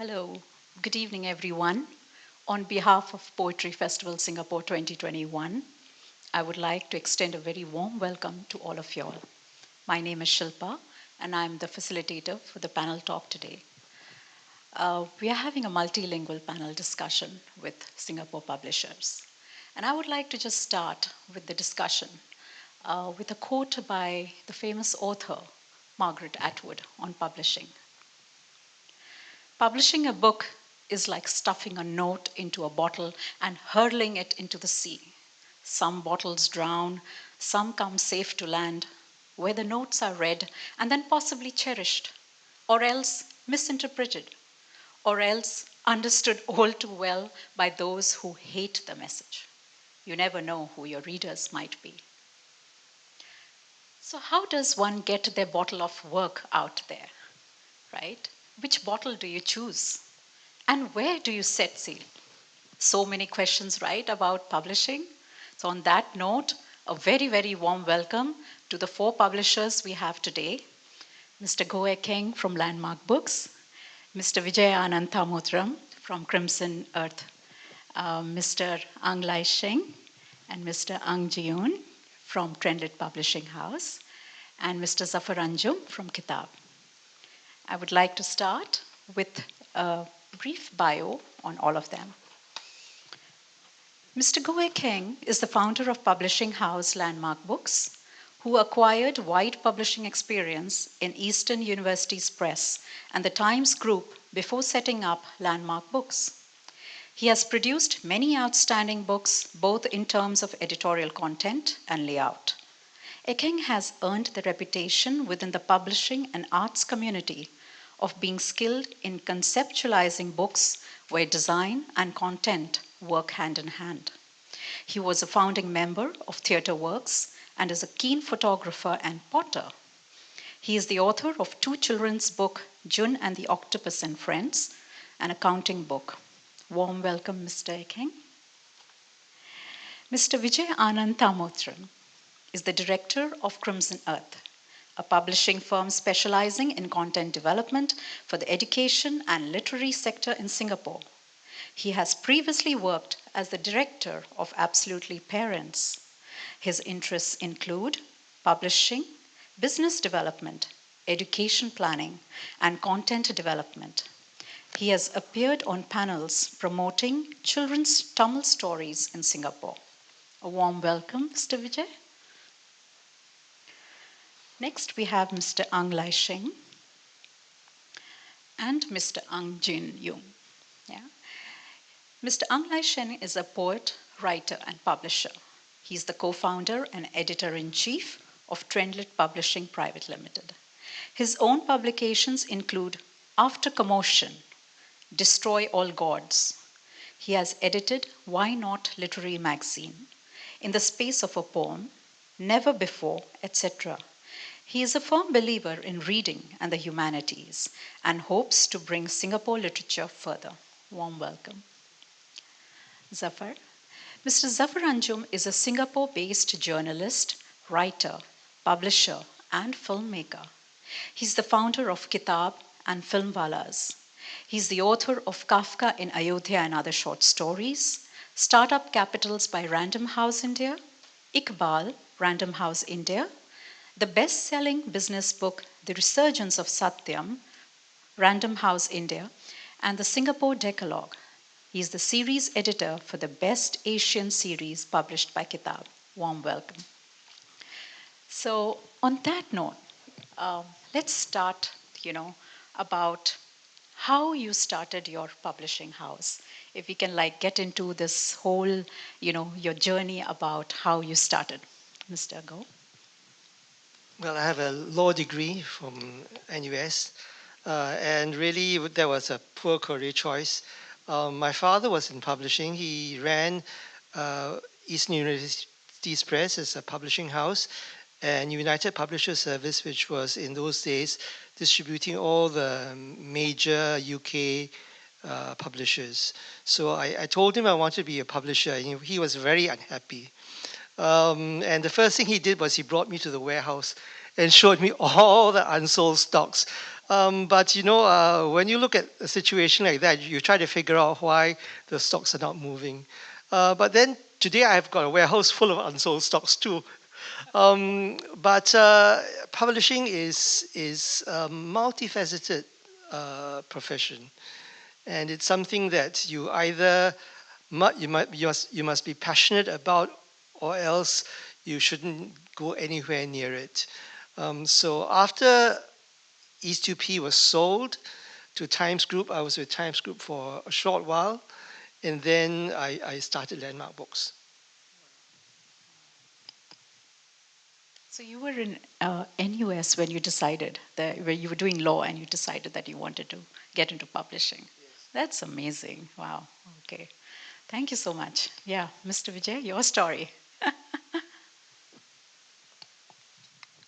Hello, good evening, everyone. On behalf of Poetry Festival Singapore 2021, I would like to extend a very warm welcome to all of y'all. My name is Shilpa, and I'm the facilitator for the panel talk today. We are having a multilingual panel discussion with Singapore publishers. And I would like to just start with the discussion with a quote by the famous author, Margaret Atwood, on publishing. Publishing a book is like stuffing a note into a bottle and hurling it into the sea. Some bottles drown, some come safe to land, where the notes are read and then possibly cherished, or else misinterpreted, or else understood all too well by those who hate the message. You never know who your readers might be. So, how does one get their bottle of work out there, right? Which bottle do you choose? And where do you set sail? So many questions, right, about publishing. So, on that note, a very, very warm welcome to the four publishers we have today: Mr. Goe Keng from Landmark Books, Mr. Vijay Anand Thamotram from Crimson Earth, Mr. Ang Lai Sheng, and Mr. Ang Jiun from TrendLit Publishing House, and Mr. Zafar Anjum from Kitaab. I would like to start with a brief bio on all of them. Mr. Goe Keng is the founder of publishing house Landmark Books, who acquired wide publishing experience in Eastern University's Press and the Times Group before setting up Landmark Books. He has produced many outstanding books, both in terms of editorial content and layout. Ekeng has earned the reputation within the publishing and arts community of being skilled in conceptualizing books where design and content work hand in hand. He was a founding member of Theatre Works and is a keen photographer and potter. He is the author of two children's books, Jun and the Octopus and Friends, an accounting book. Warm welcome, Mr. Ekeng. Mr. Vijay Anand Thamotram is the director of Crimson Earth, a publishing firm specializing in content development for the education and literary sector in Singapore. He has previously worked as the director of Absolutely Parents. His interests include publishing, business development, education planning, and content development. He has appeared on panels promoting children's Tamil stories in Singapore. A warm welcome, Mr. Vijay. Next, we have Mr. Ang Lai Sheng and Mr. Ang Jin Yung. Yeah. Mr. Ang Lai Sheng is a poet, writer, and publisher. He's the co-founder and editor-in-chief of TrendLit Publishing Private Limited. His own publications include After Commotion, Destroy All Gods. He has edited Why Not Literary Magazine, In the Space of a Poem, Never Before, etc. He is a firm believer in reading and the humanities and hopes to bring Singapore literature further. Warm welcome. Zafar. Mr. Zafar Anjum is a Singapore-based journalist, writer, publisher, and filmmaker. He's the founder of Kitaab and Filmwalas. He's the author of Kafka in Ayodhya and Other Short Stories, Startup Capitals by Random House India, Iqbal, Random House India, the best-selling business book, The Resurgence of Satyam, Random House India, and the Singapore Decalogue. He is the series editor for the Best Asian series published by Kitaab. Warm welcome. So, on that note, let's start, about how you started your publishing house. If we can get into this whole, your journey about how you started. Mr. Go. Well, I have a law degree from NUS, and really that was a poor career choice. My father was in publishing. He ran Eastern University's Press as a publishing house, and United Publisher Service, which was in those days distributing all the major UK publishers. So I told him I wanted to be a publisher, and he was very unhappy. And the first thing he did was he brought me to the warehouse and showed me all the unsold stocks But when you look at a situation like that, you try to figure out why the stocks are not moving. But then today I've got a warehouse full of unsold stocks too. But publishing is a multifaceted profession, and it's something that you either you must be passionate about, or else you shouldn't go anywhere near it. So after East 2P was sold to Times Group, I was with Times Group for a short while, and then I started Landmark Books. So you were in NUS when you decided that when you were doing law and you decided that you wanted to get into publishing. That's amazing. Wow. Okay. Thank you so much. Yeah, Mr. Vijay, your story.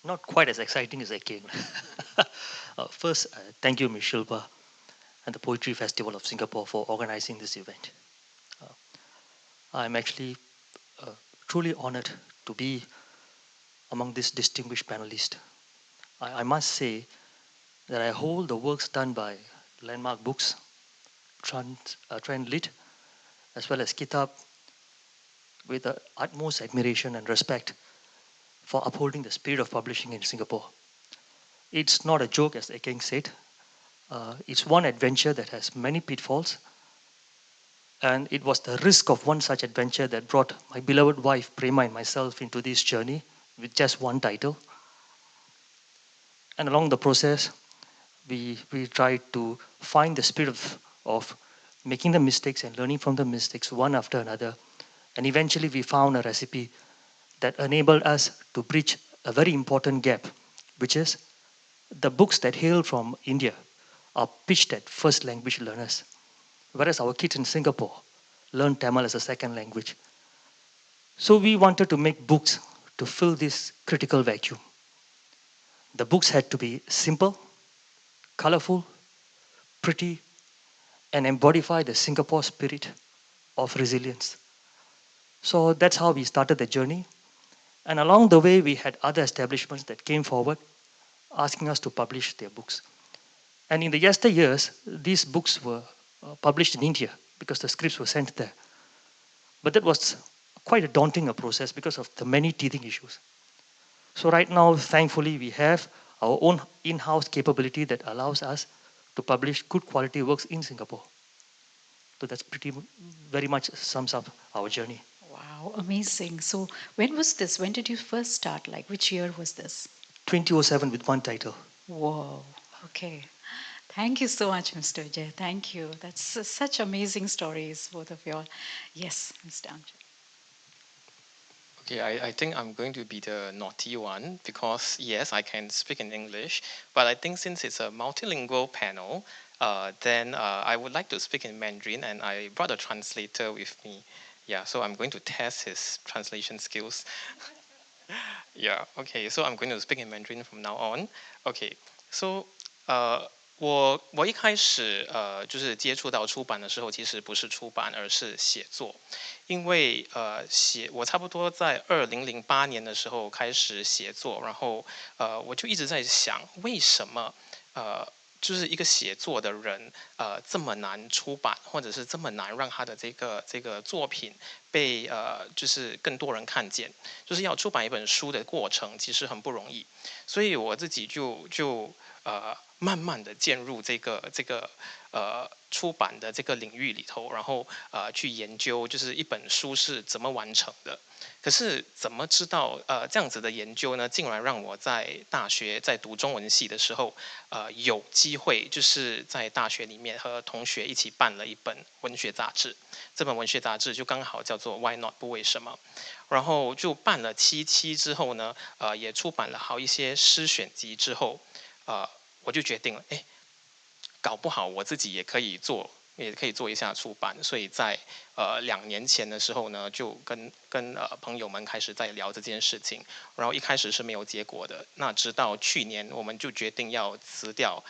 Not quite as exciting as I came. First, thank you, Ms. Shilpa, and the Poetry Festival of Singapore for organizing this event. I'm actually truly honored to be among this distinguished panelists. I must say that I hold the works done by Landmark Books, TrendLit, as well as Kitaab with the utmost admiration and respect for upholding the spirit of publishing in Singapore. It's not a joke, as Ekeng said. It's one adventure that has many pitfalls, and it was the risk of one such adventure that brought my beloved wife Prema and myself into this journey with just one title. And along the process, we tried to find the spirit of making the mistakes and learning from the mistakes one after another. And eventually we found a recipe that enabled us to bridge a very important gap, which is the books that hail from India are pitched at first language learners, whereas our kids in Singapore learn Tamil as a second language. So we wanted to make books to fill this critical vacuum. The books had to be simple, colorful, pretty, and embodify the Singapore spirit of resilience. So that's how we started the journey. And along the way, we had other establishments that came forward asking us to publish their books. And in the yesteryears, these books were published in India because the scripts were sent there. But that was quite a daunting a process because of the many teething issues. So right now, thankfully, we have our own in-house capability that allows us to publish good quality works in Singapore. So that's very much sums up our journey. Wow, amazing. So when was this? When did you first start? Like which year was this? 2007 with one title. Whoa. Okay. Thank you so much, Mr. Vijay. Thank you. That's such amazing stories, both of you all. Yes, Mr. Amjad. Okay, I think I'm going to be the naughty one because yes, I can speak in English, but I think since it's a multilingual panel, then I would like to speak in Mandarin, and I brought a translator with me. Yeah, so I'm going to test his translation skills. Yeah, okay, so I'm going to speak in Mandarin from now on. Okay, so 我一开始就是接触到出版的时候，其实不是出版，而是写作。因为我差不多在2008年的时候开始写作，然后我就一直在想，为什么就是一个写作的人这么难出版，或者是这么难让他的这个作品被就是更多人看见，就是要出版一本书的过程其实很不容易，所以我自己就慢慢的进入这个出版的这个领域里头，然后去研究就是一本书是怎么完成的。可是怎么知道这样子的研究呢，竟然让我在大学在读中文系的时候有机会就是在大学里面和同学一起办了一本文学杂志。这本文学杂志就刚好叫做 Why Not 不为什么，然后就办了7期之后呢，也出版了好一些诗选集之后，我就决定了，搞不好我自己也可以做一下出版，所以在2年前的时候呢，就跟朋友们开始在聊这件事情，然后一开始是没有结果的，那直到去年我们就决定要辞掉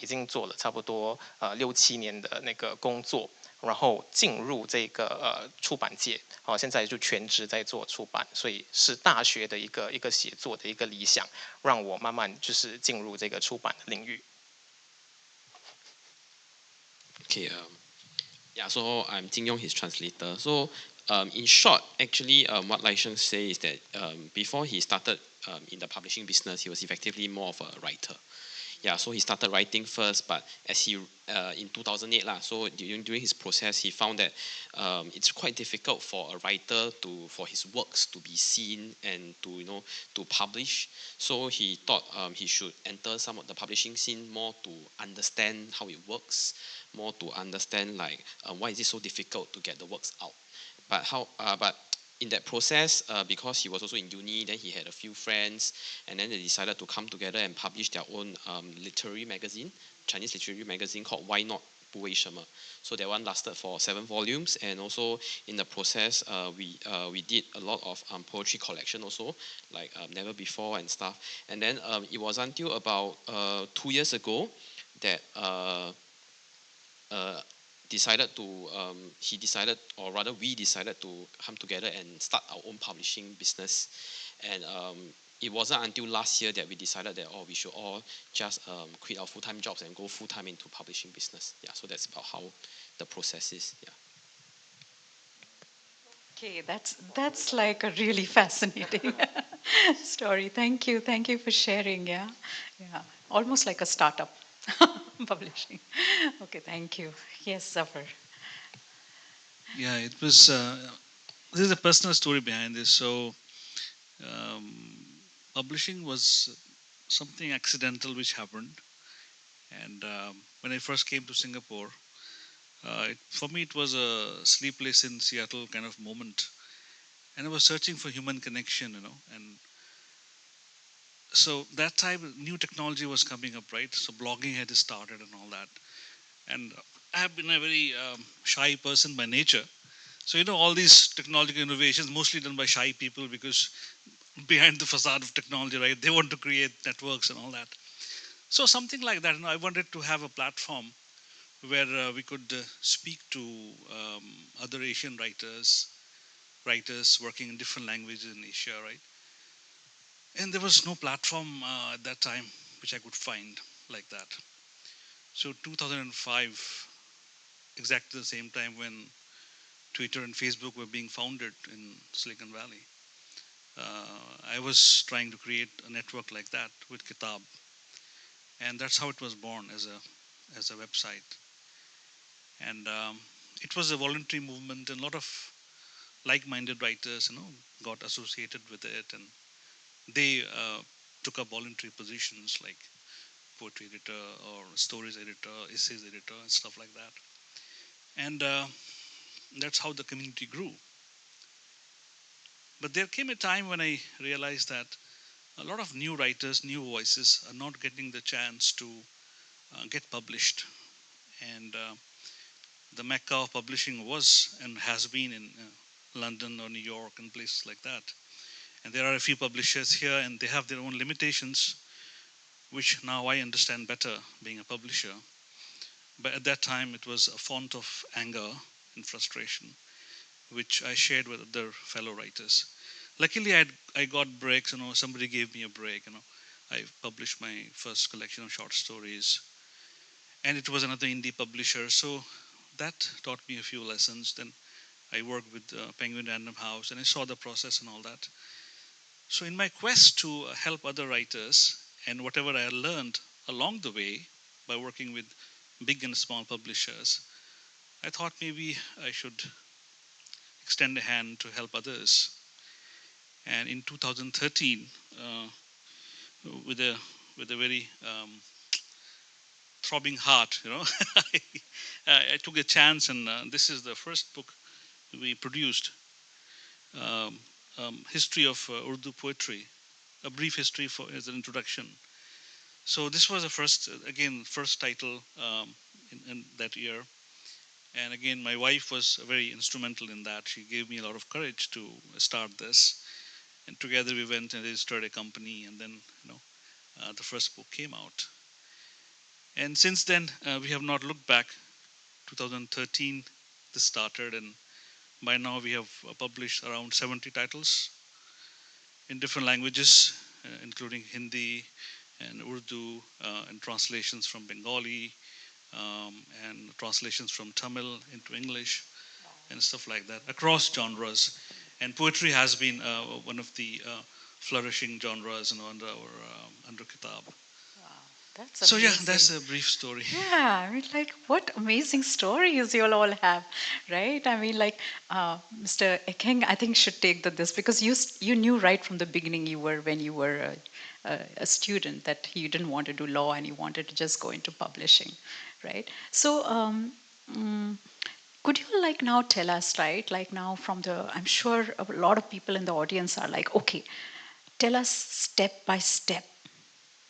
已经做了差不多6、7年的那个工作，然后进入这个出版界，现在就全职在做出版，所以是大学的一个写作的一个理想，让我慢慢就是进入这个出版的领域。Okay. Yeah. So I'm Jing Yong, his translator. So in short, actually, what Lai Sheng say is that before he started in the publishing business, he was effectively more of a writer. Yeah, so he started writing first, but as he in 2008 lah, so during his process, he found that it's quite difficult for a writer for his works to be seen and to publish. So he thought he should enter some of the publishing scene more to understand how it works, more to understand like why is it so difficult to get the works out. But in that process, because he was also in uni, then he had a few friends, and then they decided to come together and publish their own literary magazine, Chinese literary magazine called Why Not 不为什么. So that one lasted for 7 volumes, and also in the process, we did a lot of poetry collection also, like Never Before and stuff. And then it was until about 2 years ago that uh, he decided, or rather we decided to come together and start our own publishing business. And it wasn't until last year that we decided that we should all just quit our full-time jobs and go full-time into publishing business. Yeah, so that's about how the process is. Yeah. Okay, that's like a really fascinating story. Thank you for sharing. Yeah, almost like a startup publishing. Okay, thank you. Yes, Zafar. Yeah, it was. This is a personal story behind this. So, um, publishing was something accidental which happened, and when I first came to Singapore, for me it was a sleepless in Seattle kind of moment, and I was searching for human connection, and so that time new technology was coming up, right? So blogging had started and all that, and I have been a very shy person by nature. So all these technological innovations mostly done by shy people because behind the facade of technology, right? They want to create networks and all that. So something like that. I wanted to have a platform where we could speak to other Asian writers working in different languages in Asia, right? And there was no platform at that time which I could find like that. So 2005, exactly the same time when Twitter and Facebook were being founded in Silicon Valley, I was trying to create a network like that with Kitaab, and that's how it was born as a website. And it was a voluntary movement, and a lot of like-minded writers, got associated with it, and they took up voluntary positions like poetry editor or stories editor, essays editor, and stuff like that. And that's how the community grew. But there came a time when I realized that a lot of new writers, new voices are not getting the chance to get published. And the mecca of publishing was and has been in London or New York and places like that. And there are a few publishers here, and they have their own limitations, which now I understand better being a publisher. But at that time, it was a font of anger and frustration, which I shared with other fellow writers. Luckily, I got breaks. Somebody gave me a break. I published my first collection of short stories, and it was another indie publisher. So that taught me a few lessons. Then I worked with Penguin Random House, and I saw the process and all that. So in my quest to help other writers, and whatever I learned along the way by working with big and small publishers, I thought maybe I should extend a hand to help others. And in 2013, with a very throbbing heart, I took a chance, and this is the first book we produced, um, history of Urdu poetry, a brief history as an introduction. So this was the first title in that year. And again, my wife was very instrumental in that. She gave me a lot of courage to start this. And together we went and registered a company, and then the first book came out. And since then, we have not looked back. 2013, this started, and by now we have published around 70 titles in different languages, including Hindi and Urdu, and translations from Bengali, and translations from Tamil into English and stuff like that across genres. And poetry has been one of the flourishing genres, under Kitaab. That's So yeah, amazing. that's a brief story. Yeah, I mean, like, what amazing stories you all have, right? I mean, like, Mr. Ekeng, I think should take this because you knew right from the beginning when you were a student that you didn't want to do law and you wanted to just go into publishing, right? So, mm, could you like now tell us, right? Like now I'm sure a lot of people in the audience are like, okay, tell us step by step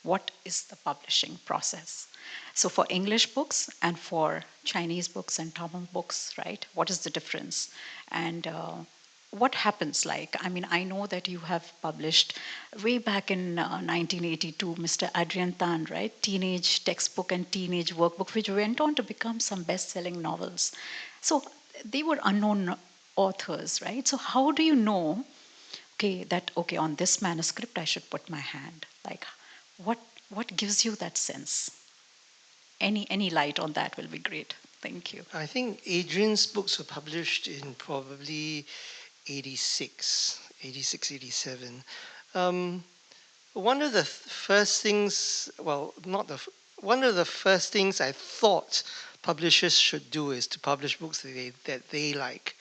what is the publishing process. So for English books and for Chinese books and Tamil books, right? What is the difference? And what happens like? I mean, I know that you have published way back in 1982, Mr. Adrian Tan, right? Teenage textbook and teenage workbook, which went on to become some best-selling novels. So they were unknown authors, right? So how do you know okay, on this manuscript I should put my hand? Like, what what gives you that sense? Any light on that will be great. Thank you. I think Adrian's books were published in probably 86, 86, 87. One of the first things, well, not the, one of the first things I thought publishers should do is to publish books that they like.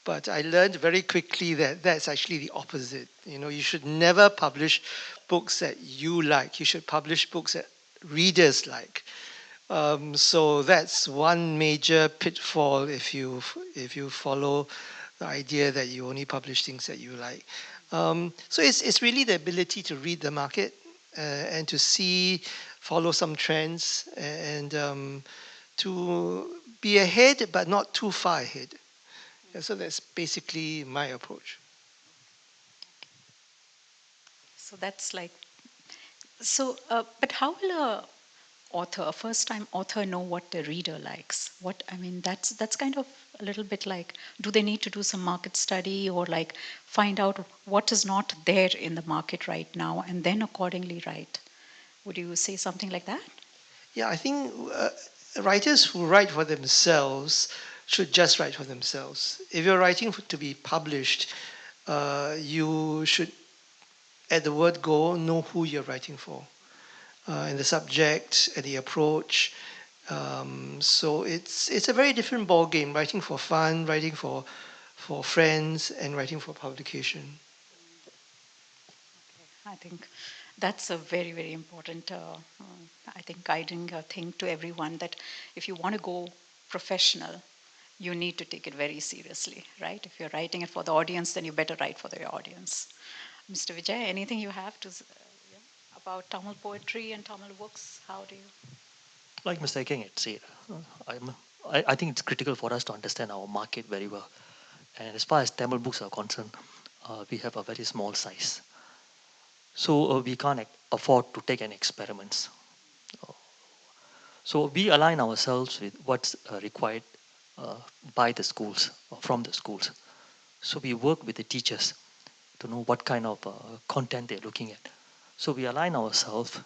But I learned very quickly that that's actually the opposite. You should never publish books that you like. You should publish books that readers like. So that's one major pitfall if you follow the idea that you only publish things that you like. So it's really the ability to read the market and to follow some trends and to be ahead but not too far ahead. So that's basically my approach. So that's like but how will a first time author know what the reader likes? What I mean, that's kind of a little bit like, do they need to do some market study or like find out what is not there in the market right now and then accordingly write? Would you say something like that? Yeah, I think writers who write for themselves should just write for themselves. If you're writing to be published, you should, at the word go, know who you're writing for, and the subject, and the approach. So it's a very different ball game. Writing for fun, writing for friends, and writing for publication. I think that's a very, very important, I think, guiding thing to everyone that if you want to go professional, you need to take it very seriously, right? If you're writing it for the audience, then you better write for the audience. Mr. Vijay, anything you have about Tamil poetry and Tamil books? How do you? Like Mr. King had said, I think it's critical for us to understand our market very well. And as far as Tamil books are concerned, we have a very small size. So we can't afford to take any experiments. So we align ourselves with what's required uh, by the schools or from the schools. So we work with the teachers to know what kind of content they're looking at. So we align ourselves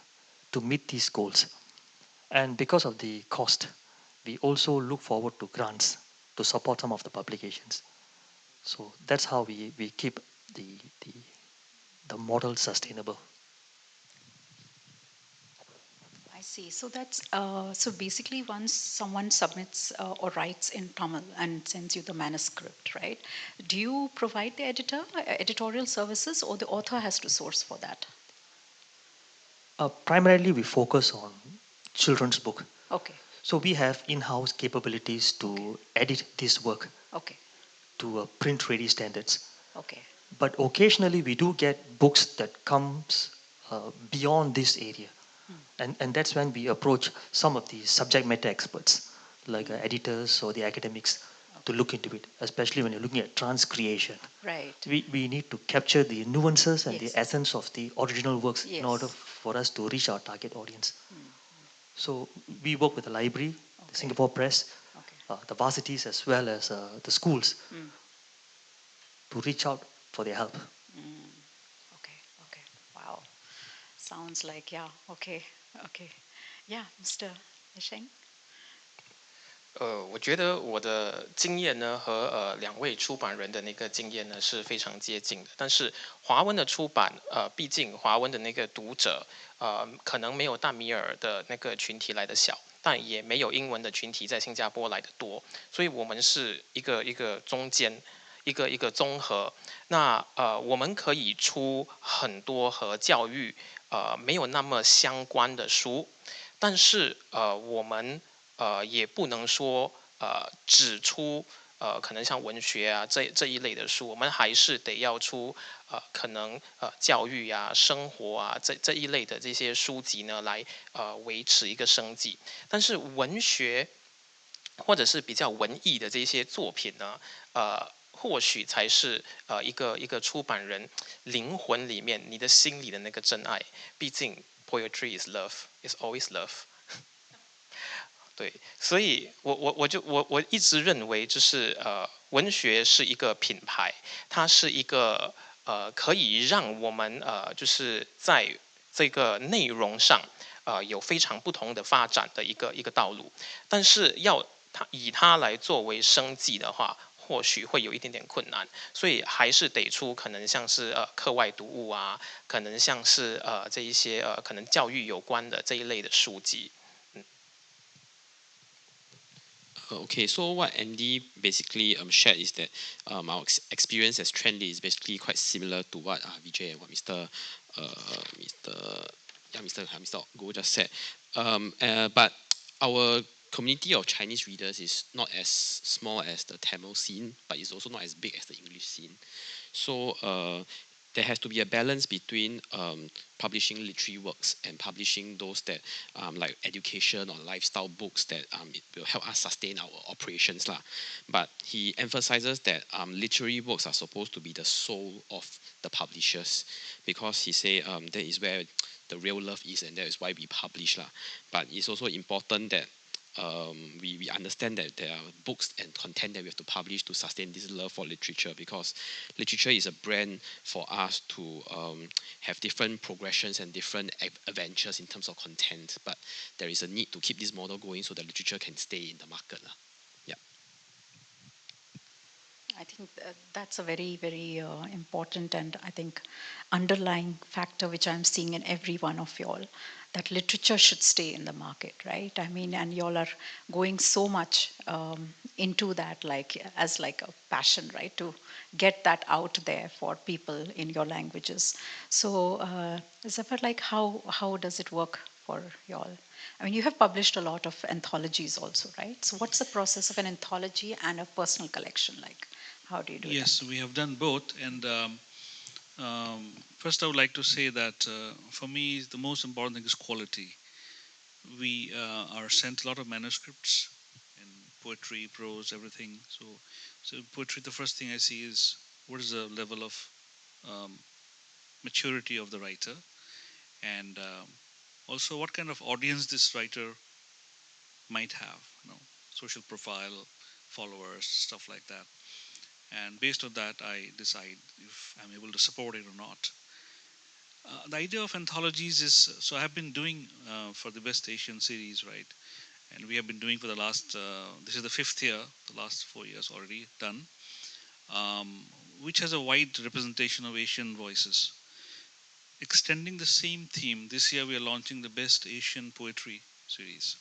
to meet these goals. And because of the cost, we also look forward to grants to support some of the publications. So that's how we keep the, the, the model sustainable. I see. So that's so basically once someone submits or writes in Tamil and sends you the manuscript, right? Do you provide the editorial services, or the author has to source for that? Primarily, we focus on children's book. Okay. So we have in-house capabilities to edit this work Okay. to print-ready standards. Okay. But occasionally, we do get books that comes beyond this area. And that's when we approach some of the subject matter experts, like editors or the academics, to look into it, especially when you're looking at transcreation. Right. We need to capture the nuances and Yes. the essence of the original works Yes. in order for us to reach our target audience. Mm. So we work with the library, the Okay. Singapore Press, Okay. the varsities, as well as the schools Mm. to reach out for their help. Mm. Okay. Okay. Wow. Sounds like, yeah. Okay. Okay. Yeah, Mr. Isheng. 我觉得我的经验呢和两位出版人的那个经验呢是非常接近的。但是华文的出版，毕竟华文的那个读者，可能没有大米尔的那个群体来的小，但也没有英文的群体在新加坡来的多，所以我们是一个中间，一个综合。那我们可以出很多和教育没有那么相关的书，但是我们也不能说只出可能像文学啊这一类的书，我们还是得要出可能教育啊、生活啊这一类的这些书籍呢，来维持一个生计。但是文学或者是比较文艺的这些作品呢，或许才是一个出版人灵魂里面你的心里的那个真爱。毕竟 poetry is love, is always love。对，所以我一直认为，就是文学是一个品牌，它是一个可以让我们就是在这个内容上有非常不同的发展的一个道路。但是要以它来作为生计的话，或许会有一点点困难，所以还是得出可能像是课外读物啊，可能像是这一些可能教育有关的这一类的书籍。Okay, so what Andy basically shared is that our experience as TrendLit is basically quite similar to what Vijay and what Mr. Go just said. But our community of Chinese readers is not as small as the Tamil scene, but it's also not as big as the English scene. So there has to be a balance between publishing literary works and publishing those that like education or lifestyle books that it will help us sustain our operations lah. But he emphasizes that literary works are supposed to be the soul of the publishers, because he say that is where the real love is, and that is why we publish lah. But it's also important that we understand that there are books and content that we have to publish to sustain this love for literature, because literature is a brand for us to have different progressions and different adventures in terms of content. But there is a need to keep this model going so that literature can stay in the market. Yeah. I think that's a very, very important and I think underlying factor which I'm seeing in every one of y'all, that literature should stay in the market, right? I mean, and y'all are going so much into that, like as like a passion, right, to get that out there for people in your languages. So, Zafar, like how does it work for y'all? I mean, you have published a lot of anthologies also, right? So, what's the process of an anthology and a personal collection like? How do you do that? Yes, we have done both. And first, I would like to say that for me, the most important thing is quality. We are sent a lot of manuscripts in poetry, prose, everything. So poetry, the first thing I see is what is the level of um, maturity of the writer, and also what kind of audience this writer might have. Social profile, followers, stuff like that. And based on that, I decide if I'm able to support it or not. The idea of anthologies is, so I have been doing for the Best Asian series, right? And we have been doing for the last, this is the fifth year, the last 4 years already done, which has a wide representation of Asian voices. Extending the same theme, this year we are launching the Best Asian Poetry series,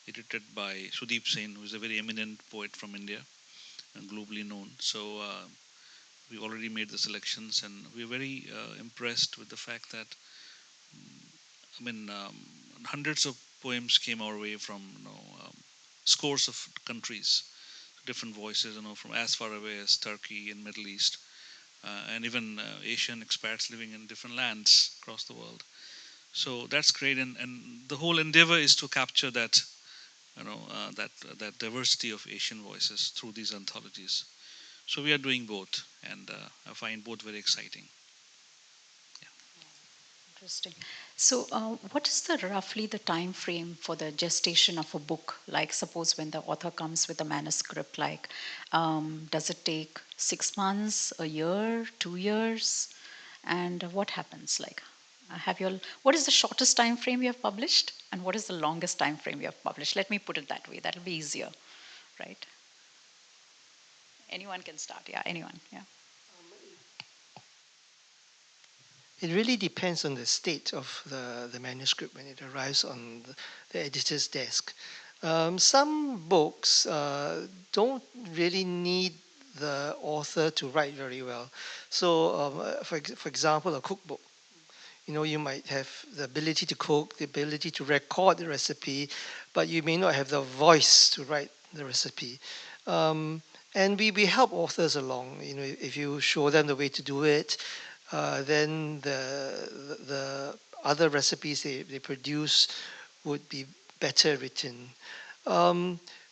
edited by Sudeep Sen, who is a very eminent poet from India and globally known. So we already made the selections, and we're very impressed with the fact that I mean, hundreds of poems came our way from scores of countries, different voices, from as far away as Turkey and Middle East, and even Asian expats living in different lands across the world. So that's great, and the whole endeavor is to capture that, that diversity of Asian voices through these anthologies. So we are doing both, and I find both very exciting. Interesting. So, what is the roughly the time frame for the gestation of a book? Like, suppose when the author comes with a manuscript, like, does it take 6 months, a year, 2 years, and what happens? Like, What is the shortest time frame you have published, and what is the longest time frame you have published? Let me put it that way. That'll be easier, right? Anyone can start. Yeah, anyone. Yeah. It really depends on the state of the manuscript when it arrives on the editor's desk. Some books don't really need the author to write very well. So, for example, a cookbook. You might have the ability to cook, the ability to record the recipe, but you may not have the voice to write the recipe. And we help authors along. If you show them the way to do it, then the other recipes they produce would be better written.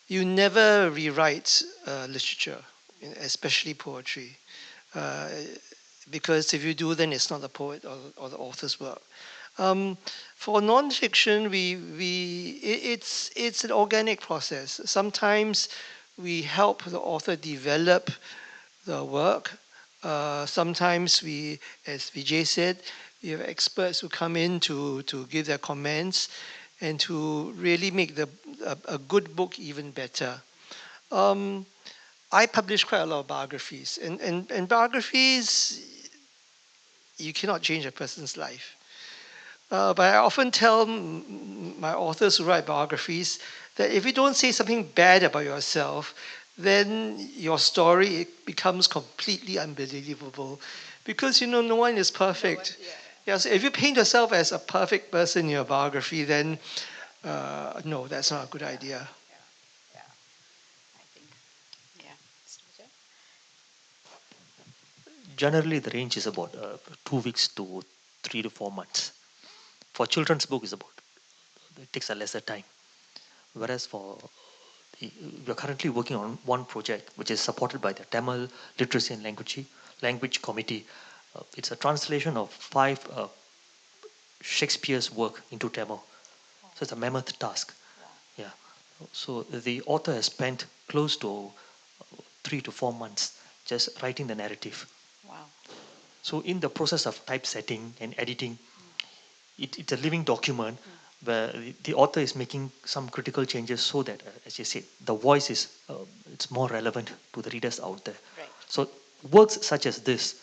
You never rewrite literature, especially poetry, because if you do, then it's not the poet or the author's work. For nonfiction, it's an organic process. Sometimes we help the author develop the work. Sometimes we, as Vijay said, we have experts who come in to give their comments and to really make a good book even better. I publish quite a lot of biographies, and biographies, you cannot change a person's life. But I often tell my authors who write biographies that if you don't say something bad about yourself, then your story becomes completely unbelievable. Because no one is perfect. Yeah, so if you paint yourself as a perfect person in your biography, then no, that's not a good idea. Yeah. I think. Yeah. Mr. Vijay? Generally, the range is about 2 weeks to 3 to 4 months. For children's book, it takes a lesser time. Whereas we're currently working on one project which is supported by the Tamil Literacy and Language Committee. It's a translation of 5 Shakespeare's work into Tamil. So it's a mammoth task. Yeah. So the author has spent close to 3 to 4 months just writing the narrative. Wow. So in the process of typesetting and editing, it's a living document where the author is making some critical changes so that, as you said, the voice is it's more relevant to the readers out there. Right. So works such as this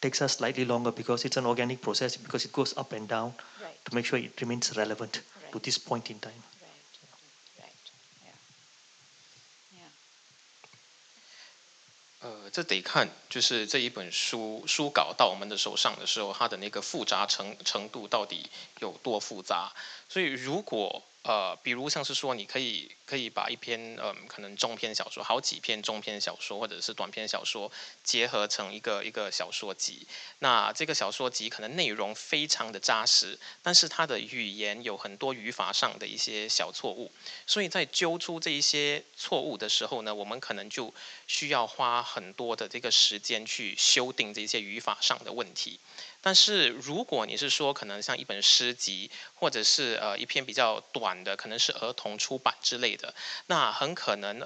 takes us slightly longer because it's an organic process, because it goes up and down Right. to make sure it remains relevant to Right. this point in time. Right. Right. Yeah. Yeah. 这得看，就是这一本书稿到我们的手上的时候，它的那个复杂程度到底有多复杂。所以如果比如像是说，你可以把一篇可能中篇小说，好几篇中篇小说或者是短篇小说结合成一个小说集。那这个小说集可能内容非常的扎实，但是它的语言有很多语法上的一些小错误，所以在揪出这一些错误的时候呢，我们可能就需要花很多的这个时间去修订这些语法上的问题。但是如果你是说可能像一本诗集，或者是一篇比较短的，可能是儿童出版之类的，那很可能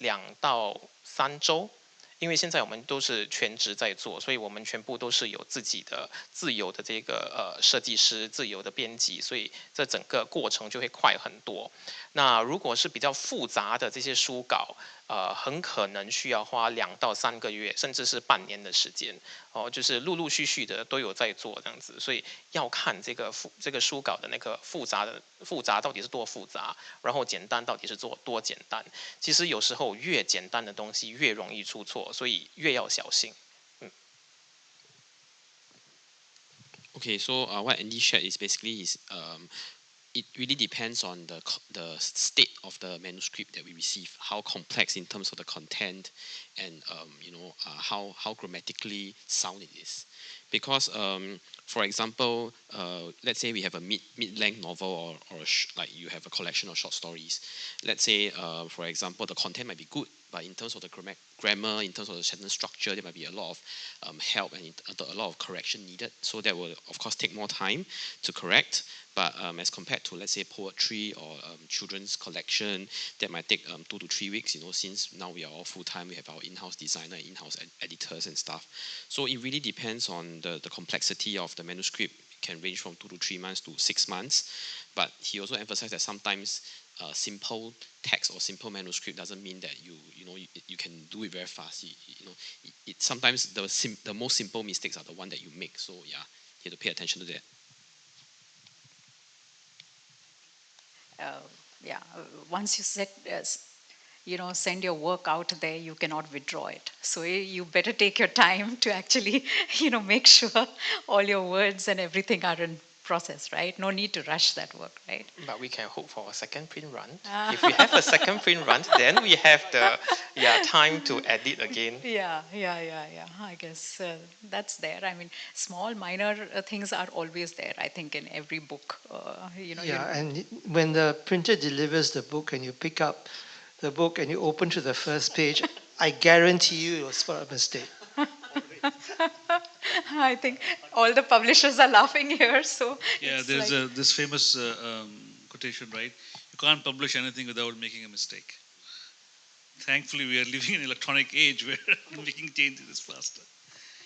2到3周。因为现在我们都是全职在做，所以我们全部都是有自己的自由的这个设计师、自由的编辑，所以这整个过程就会快很多。那如果是比较复杂的这些书稿，很可能需要花2到3个月，甚至是半年的时间。就是陆陆续续的都有在做这样子，所以要看这个书稿的那个复杂到底是多复杂，然后简单到底是多简单。其实有时候越简单的东西越容易出错，所以越要小心。Okay, so what Andy shared is basically it really depends on the state of the manuscript that we receive, how complex in terms of the content, and how grammatically sound it is. Because for example, let's say we have a mid-length novel, or like you have a collection of short stories. Let's say, for example, the content might be good, But in terms of the grammar, in terms of the sentence structure, there might be a lot of help and a lot of correction needed. So that will, of course, take more time to correct. But as compared to, let's say, poetry or children's collection, that might take 2 to 3 weeks, since now we are all full-time, we have our in-house designer, in-house editors and stuff. So it really depends on the complexity of the manuscript. It can range from 2 to 3 months to 6 months. But he also emphasized that sometimes simple text or simple manuscript doesn't mean that you can do it very fast. Sometimes the most simple mistakes are the one that you make. So yeah, you have to pay attention to that. Yeah, once you send your work out there, you cannot withdraw it. So you better take your time to actually, make sure all your words and everything are in process, right? No need to rush that work, right? But we can hope for a second print run. If we have a second print run, then we have the time to edit again. Yeah. I guess that's there. I mean, small, minor things are always there, I think, in every book. Yeah, and when the printer delivers the book and you pick up the book and you open to the first page, I guarantee you it was spot a mistake. I think all the publishers are laughing here. So yeah, there's this famous quotation, right? You can't publish anything without making a mistake. Thankfully, we are living in an electronic age where making changes is faster.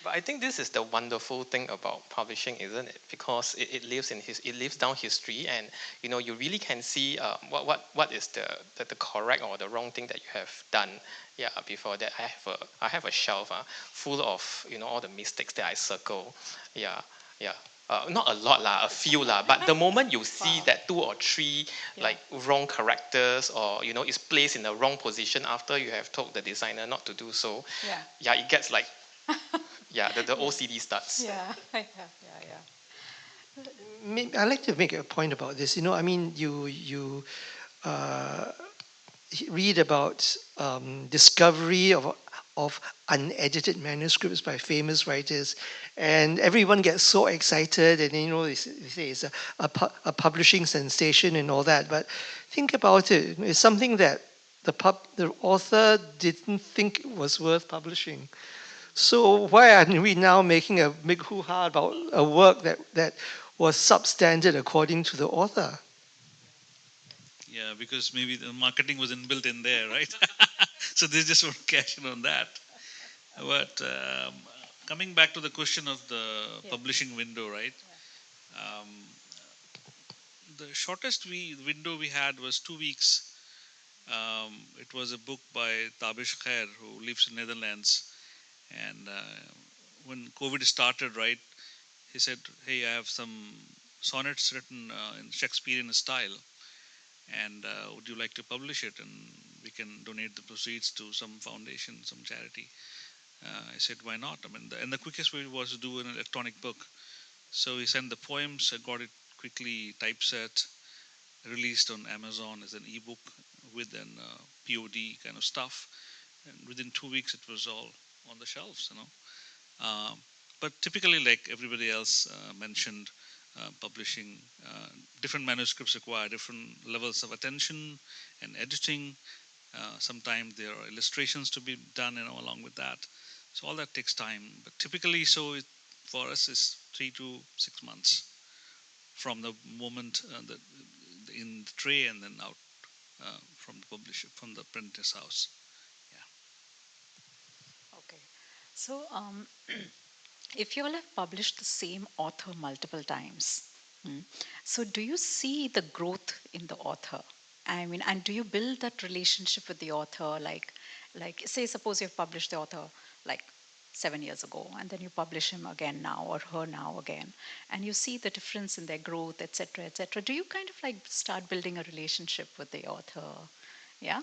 But I think this is the wonderful thing about publishing, isn't it? Because it lives down history, and you really can see what is the correct or the wrong thing that you have done. Yeah, before that, I have a shelf full of all the mistakes that I circle. Yeah. Not a lot lah, a few lah. But the moment you see that 2 or 3 like wrong characters, or it's placed in the wrong position after you have told the designer not to do so, it gets like the OCD starts. Yeah. I'd like to make a point about this. I mean, you read about discovery of unedited manuscripts by famous writers, and everyone gets so excited, and they say it's a publishing sensation and all that. But think about it; it's something that the author didn't think was worth publishing. So why are we now making a big hoo-ha about a work that was substandard according to the author? Yeah, because maybe the marketing was inbuilt in there, right? So they just want to cash in on that. But coming back to the question of the publishing window, right? The shortest window we had was 2 weeks. It was a book by Tabish Khair, who lives in Netherlands. And when COVID started, right, he said, "Hey, I have some sonnets written in Shakespearean style, and would you like to publish it? And we can donate the proceeds to some foundation, some charity." I said, "Why not?" I mean, and the quickest way was to do an electronic book. So he sent the poems. I got it quickly typeset, released on Amazon as an ebook with an POD kind of stuff. And within 2 weeks, it was all on the shelves, But typically, like everybody else mentioned, publishing different manuscripts require different levels of attention and editing. Sometimes there are illustrations to be done, along with that. So all that takes time. But typically, for us, is 3 to 6 months from the moment that in the tray and then out from the publisher, from the printer's house. Okay. So, if you all have published the same author multiple times, so do you see the growth in the author? I mean, and do you build that relationship with the author? Like say, suppose you've published the author like 7 years ago, and then you publish him again now or her now again, and you see the difference in their growth, etc., etc. Do you kind of like start building a relationship with the author? Yeah,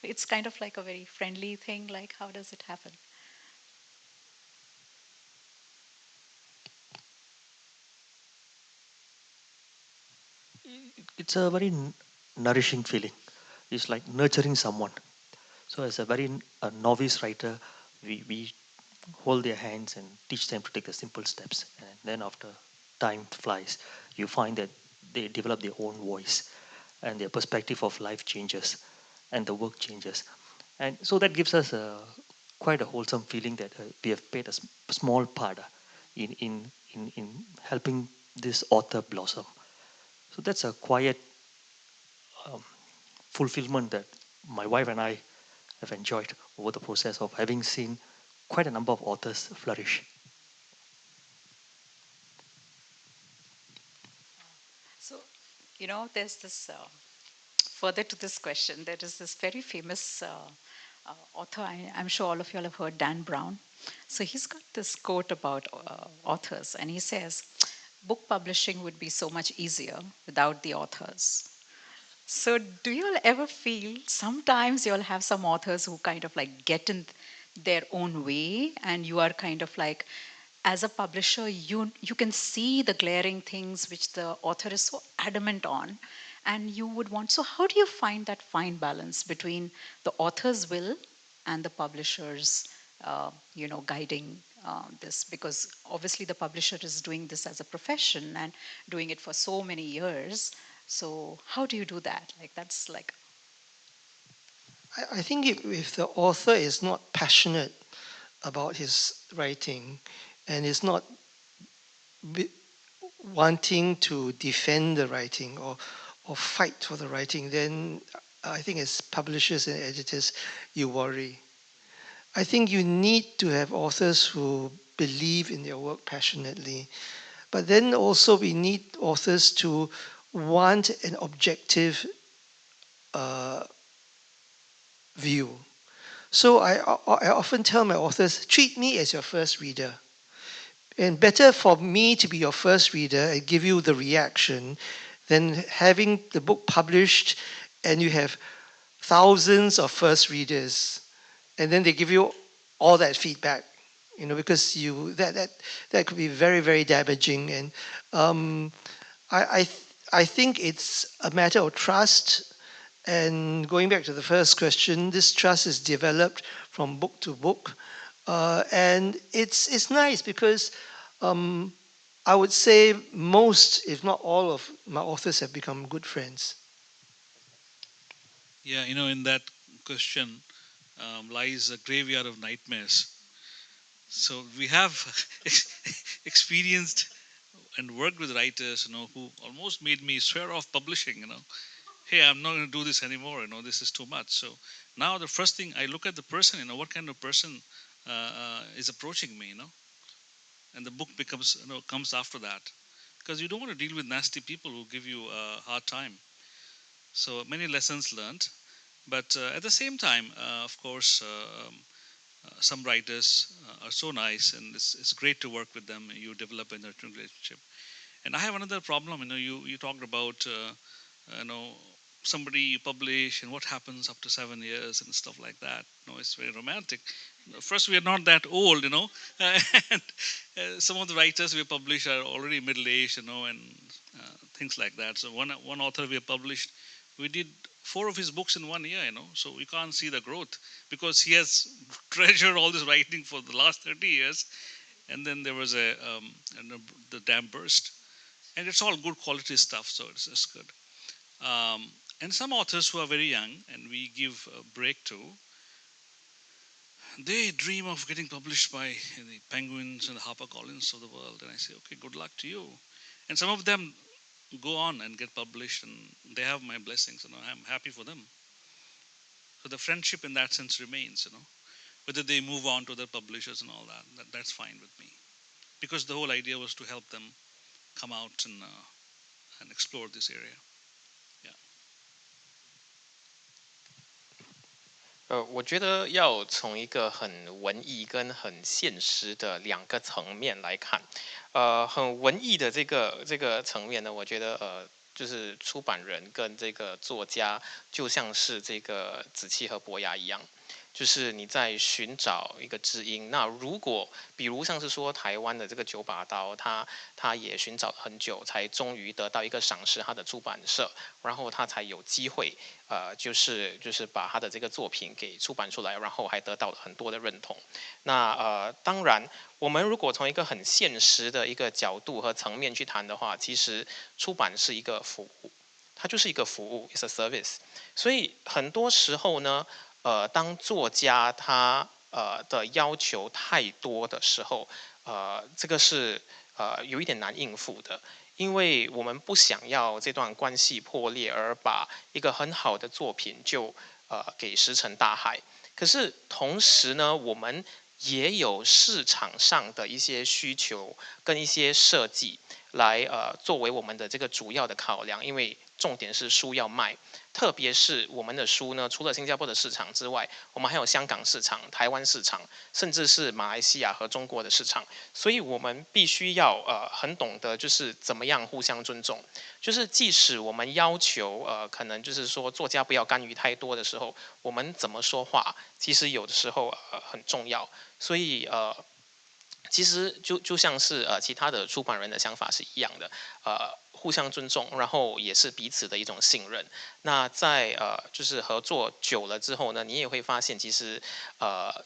it's kind of like a very friendly thing. Like, how does it happen? It's a very nourishing feeling. It's like nurturing someone. So as a a novice writer, we hold their hands and teach them to take the simple steps. And then after time flies, you find that they develop their own voice and their perspective of life changes and the work changes. And so that gives us quite a wholesome feeling that we have played a small part in helping this author blossom. So that's a quiet um, fulfillment that my wife and I have enjoyed over the process of having seen quite a number of authors flourish. So, there's this, further to this question, there is this very famous author, I'm sure all of you all have heard, Dan Brown. So he's got this quote about authors, and he says, book publishing would be so much easier without the authors. So, do you all ever feel sometimes you'll have some authors who kind of like get in their own way, and you are kind of like, as a publisher, you can see the glaring things which the author is so adamant on, and you would want. So, how do you find that fine balance between the author's will and the publisher's, guiding this? Because obviously the publisher is doing this as a profession and doing it for so many years. So how do you do that? Like that's like I think if the author is not passionate about his writing and is not wanting to defend the writing or fight for the writing, then I think as publishers and editors, you worry. I think you need to have authors who believe in their work passionately, but then also we need authors to want an objective view. So I often tell my authors, treat me as your first reader. And better for me to be your first reader and give you the reaction than having the book published and you have thousands of first readers and then they give you all that feedback, because that could be very, very damaging. And I I think it's a matter of trust. And going back to the first question, this trust is developed from book to book. And it's nice because I would say most, if not all, of my authors have become good friends. Yeah, in that question lies a graveyard of nightmares. So we have experienced and worked with writers, who almost made me swear off publishing. Hey, I'm not going to do this anymore. This is too much. So now the first thing I look at the person. What kind of person is approaching me. And the book becomes, comes after that, because you don't want to deal with nasty people who give you a hard time. So many lessons learned, but at the same time, of course, some writers are so nice, and it's great to work with them. You develop a nurturing relationship. And I have another problem. You talked about somebody you publish and what happens after 7 years and stuff like that. It's very romantic. First, we are not that old, and some of the writers we publish are already middle aged, and things like that. So one author we have published, we did 4 of his books in 1 year, so we can't see the growth because he has treasured all this writing for the last 30 years. And then there was the dam burst, and it's all good quality stuff, so it's good. And some authors who are very young and we give a break to, they dream of getting published by the Penguins and the HarperCollins of the world. And I say, okay, good luck to you. And some of them go on and get published, and they have my blessings. I'm happy for them. So the friendship in that sense remains. Whether they move on to other publishers and all that's fine with me, because the whole idea was to help them come out and explore this area. Yeah. 我觉得要从一个很文艺跟很现实的两个层面来看，很文艺的这个层面呢，我觉得就是出版人跟这个作家就像是这个子期和伯牙一样。就是你在寻找一个知音。那如果比如像是说台湾的这个九把刀，他也寻找了很久，才终于得到一个赏识他的出版社，然后他才有机会，就是把他的这个作品给出版出来，然后还得到了很多的认同。那当然，我们如果从一个很现实的一个角度和层面去谈的话，其实出版是一个服务，它就是一个服务 ，is a service。所以很多时候呢。当作家他的要求太多的时候，这个是有一点难应付的，因为我们不想要这段关系破裂，而把一个很好的作品就给石沉大海。可是同时呢，我们也有市场上的一些需求跟一些设计来作为我们的这个主要的考量，因为重点是书要卖，特别是我们的书呢，除了新加坡的市场之外，我们还有香港市场、台湾市场，甚至是马来西亚和中国的市场，所以我们必须要很懂得就是怎么样互相尊重，就是即使我们要求可能就是说作家不要干预太多的时候，我们怎么说话，其实有的时候很重要，所以其实就像是其他的出版人的想法是一样的，互相尊重，然后也是彼此的一种信任。那在就是合作久了之后呢，你也会发现，其实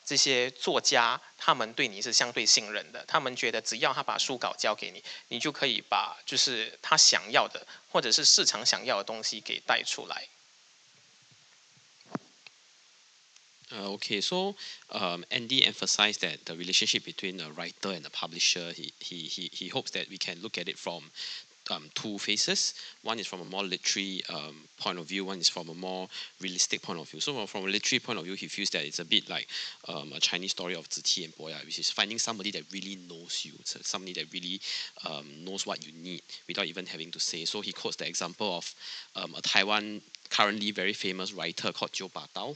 这些作家他们对你是相对信任的，他们觉得只要他把书稿交给你，你就可以把就是他想要的或者是市场想要的东西给带出来。Okay, so Andy emphasized that the relationship between a writer and a publisher, he hopes that we can look at it from two phases. One is from a more literary point of view, one is from a more realistic point of view. So from a literary point of view, he feels that it's a bit like a Chinese story of Zi Ti and Boya, which is finding somebody that really knows you, so somebody that really knows what you need without even having to say. So he quotes the example of a Taiwan currently very famous writer called Jiu Ba Dao,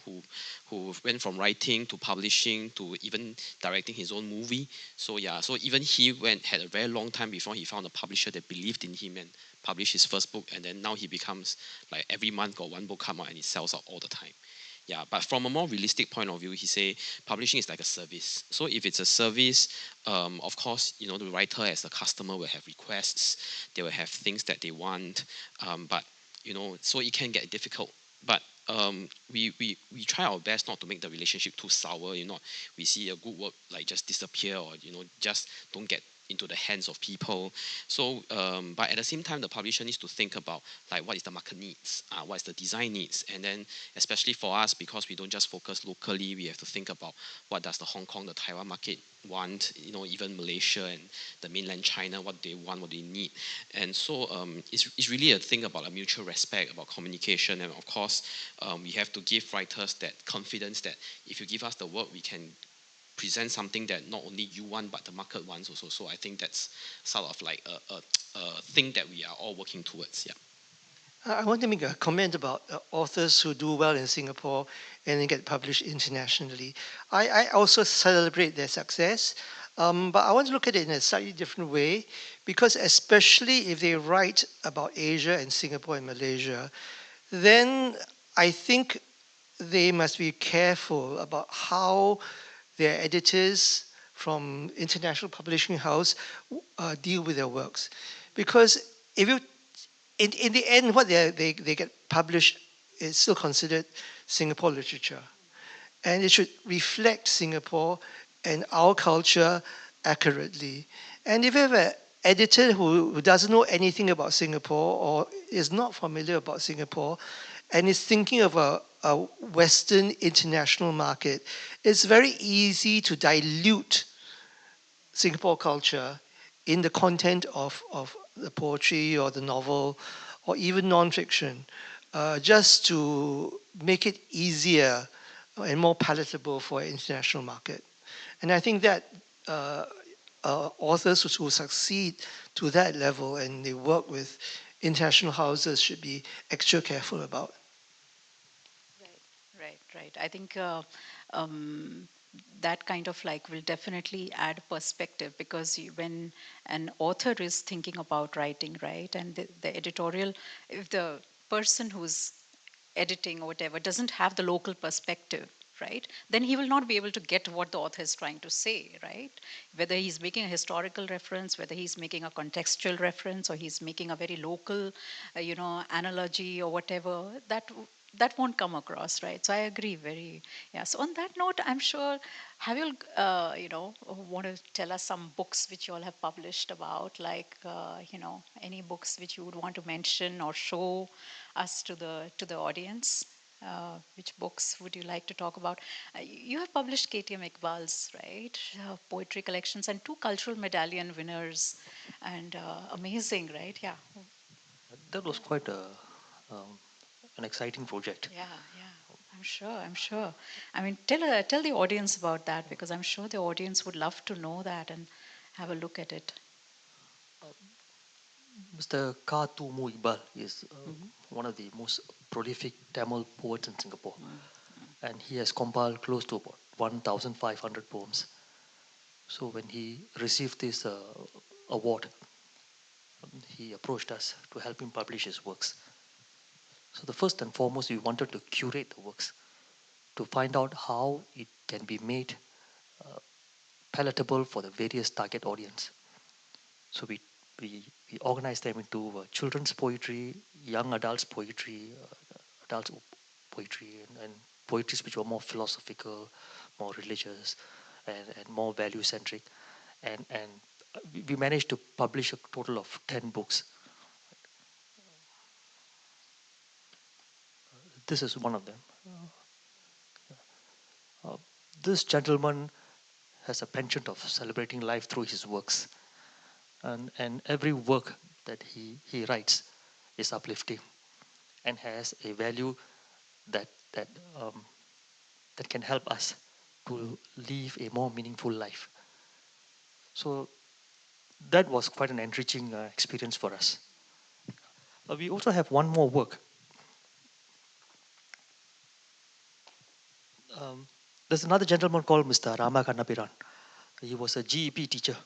who went from writing to publishing to even directing his own movie. So yeah, so even he had a very long time before he found a publisher that believed in him and published his first book. And then now he becomes like every month got one book come out and it sells out all the time. Yeah, but from a more realistic point of view, he say publishing is like a service. So if it's a service, of course, the writer as a customer will have requests. They will have things that they want, but so it can get difficult. But we try our best not to make the relationship too sour. We see a good work like just disappear, or just don't get into the hands of people. So, but at the same time, the publisher needs to think about like what is the market needs, what is the design needs, and then especially for us, because we don't just focus locally, we have to think about what does the Hong Kong, the Taiwan market want, even Malaysia and the mainland China, what they want, what they need. And so it's really a thing about a mutual respect, about communication, and of course we have to give writers that confidence that if you give us the work, we can present something that not only you want but the market wants also. So I think that's sort of like a thing that we are all working towards. Yeah. I want to make a comment about authors who do well in Singapore and then get published internationally. I also celebrate their success, but I want to look at it in a slightly different way, because especially if they write about Asia and Singapore and Malaysia, then I think they must be careful about how their editors from international publishing house deal with their works. Because if you in the end, what they get published is still considered Singapore literature. And it should reflect Singapore and our culture accurately. And if you have an editor who doesn't know anything about Singapore or is not familiar about Singapore and is thinking of a Western international market, it's very easy to dilute Singapore culture in the content of the poetry or the novel or even nonfiction, just to make it easier and more palatable for an international market. And I think that authors who succeed to that level and they work with international houses should be extra careful about. Right. I think that kind of like will definitely add perspective, because when an author is thinking about writing, right, and the editorial, if the person who's editing or whatever doesn't have the local perspective, right, then he will not be able to get what the author is trying to say, right? Whether he's making a historical reference, whether he's making a contextual reference, or he's making a very local analogy or whatever, that won't come across, right? So I agree very. Yeah, so on that note, I'm sure, have you want to tell us some books which you all have published about, like any books which you would want to mention or show us to the audience? Which books would you like to talk about? You have published KTM Iqbal's, right? Poetry collections and 2 cultural medallion winners, and amazing, right? Yeah, That was quite an exciting project. yeah, yeah. I'm sure. I'm sure. I mean, tell the audience about that, because I'm sure the audience would love to know that and have a look at it. Mr. Ka Tumu Iqbal is Mm-hmm. one of the most prolific Tamil poets in Singapore, Mm-hmm. and he has compiled close to about 1,500 poems. So when he received this award, he approached us to help him publish his works. So the first and foremost, we wanted to curate the works to find out how it can be made uh, palatable for the various target audience. So we organized them into children's poetry, young adults poetry, adults poetry, and poetries which were more philosophical, more religious, and more value centric. And we managed to publish a total of 10 books. This is one of them. Uh, this gentleman has a penchant of celebrating life through his works, and every work that he writes is uplifting and has a value that that um, that can help us to live a more meaningful life. So that was quite an enriching experience for us. We also have one more work. Um, there's another gentleman called Mr. Rama Kannapiran. He was a GEP teacher,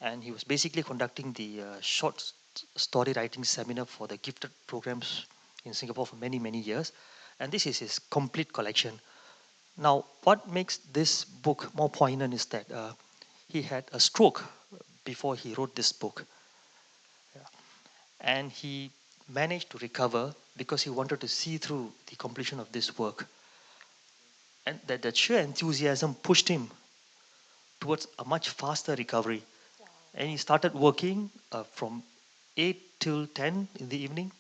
and he was basically conducting the short story writing seminar for the gifted programs in Singapore for many, many years. And this is his complete collection. Now, what makes this book more poignant is that he had a stroke before he wrote this book. Yeah. And he managed to recover because he wanted to see through the completion of this work. And that sheer enthusiasm pushed him towards a much faster recovery. And he started working from 8 till 10 in the evening.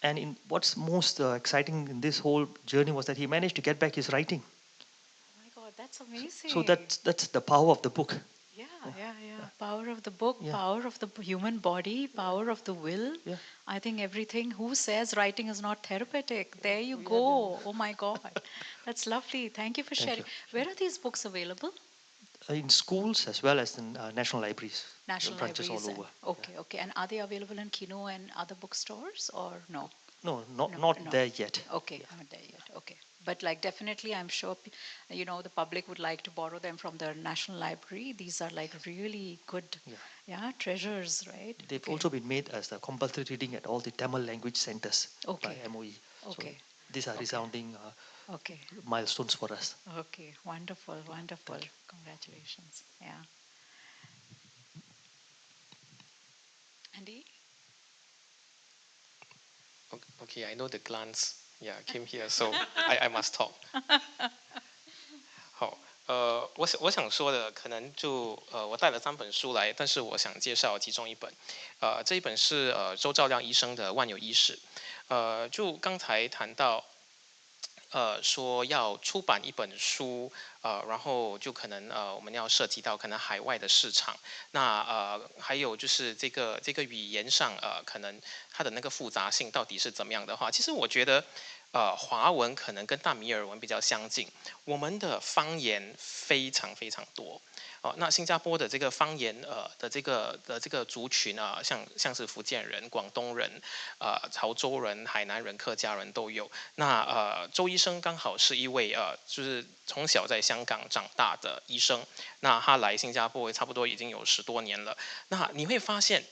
And what's most exciting in this whole journey was that he managed to get back his writing. Oh my God, that's So amazing. that's the power of the book. Yeah, Yeah, yeah, yeah. Power of the book, yeah, power of the human body, power of the will. yeah. I think everything. Who says writing is not therapeutic? There you We have been. go. Oh my God. That's lovely. Thank you for Thank sharing. you. Where are these books available? In schools as well as in national libraries, National branches all libraries and over. Yeah. okay, okay. And are they available in Kino and other bookstores or no? No, No, not no. there yet. Okay, Yeah. not there yet. Okay. But like definitely I'm sure the public would like to borrow them from the National Library. These are like really good, Yeah. yeah, treasures, right? They've Okay. also been made as a compulsory reading at all the Tamil language centers by Okay. MOE. So Okay. these are Okay. resounding Okay. milestones for us. Okay. Wonderful. Wonderful. Thank you. Congratulations. Yeah. Andy? Okay, I know the glance. Yeah, came here, so I must talk. 好，我想说的可能就我带了3本书来，但是我想介绍其中一本，这一本是周兆亮医生的《万有医史》，就刚才谈到。说要出版一本书，然后就可能我们要涉及到可能海外的市场，那还有就是这个语言上可能它的那个复杂性到底是怎么样的话，其实我觉得华文可能跟大米尔文比较相近，我们的方言非常非常多。那新加坡的这个方言的这个族群啊，像是福建人、广东人、潮州人、海南人、客家人都有。那周医生刚好是一位就是从小在香港长大的医生，那他来新加坡差不多已经有10多年了。那你会发现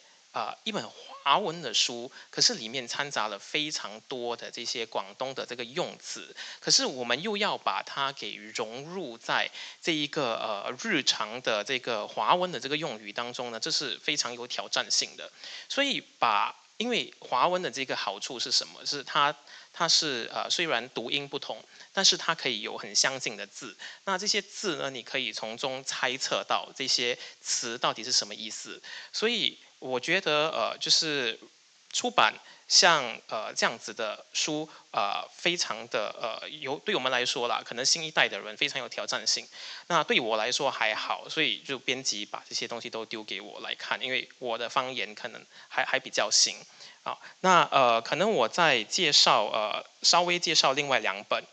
一本华文的书，可是里面掺杂了非常多的这些广东的这个用词，可是我们又要把它给融入在这一个日常的这个华文的这个用语当中呢，这是非常有挑战性的。所以因为华文的这个好处是什么？是它是虽然读音不同，但是它可以有很相近的字。那这些字呢，你可以从中猜测到这些词到底是什么意思。所以我觉得就是出版像这样子的书，非常的对我们来说啦，可能新一代的人非常有挑战性。那对我来说还好，所以就编辑把这些东西都丢给我来看，因为我的方言可能还比较新。那可能我再稍微介绍另外2本，